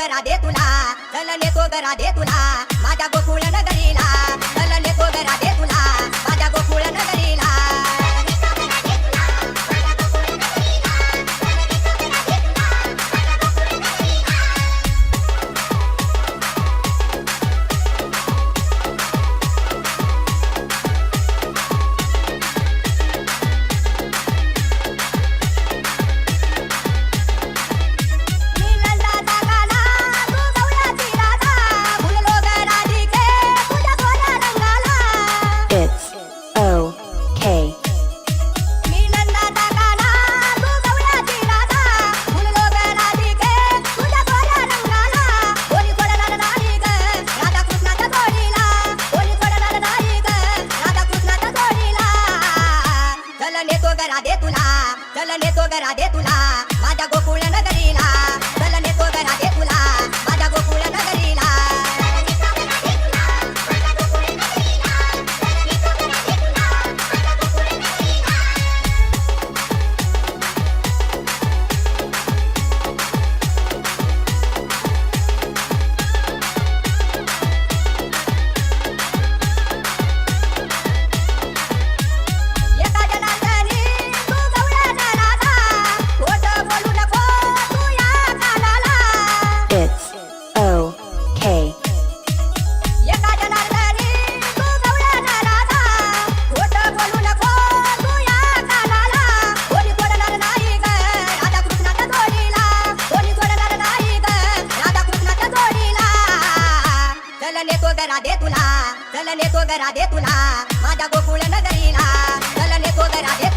गरा दे तुला, चल नेतो गरा दे तुला माझ्या गोकुळ नगरीला, चल नेतो गरा दे तुला माझ्या गोकुळ नगरीला. चल नेतो गरा दे तुला माझ्या गोकुळ नगरीला, चल नेतो गरा दे तुला माझ्या गोकुळ नगरीला. चल नेतो गरा दे तुला, चल नेतो गरा दे तुला माझ्या गोकुळ नगरीला, चल नेतो गरा दे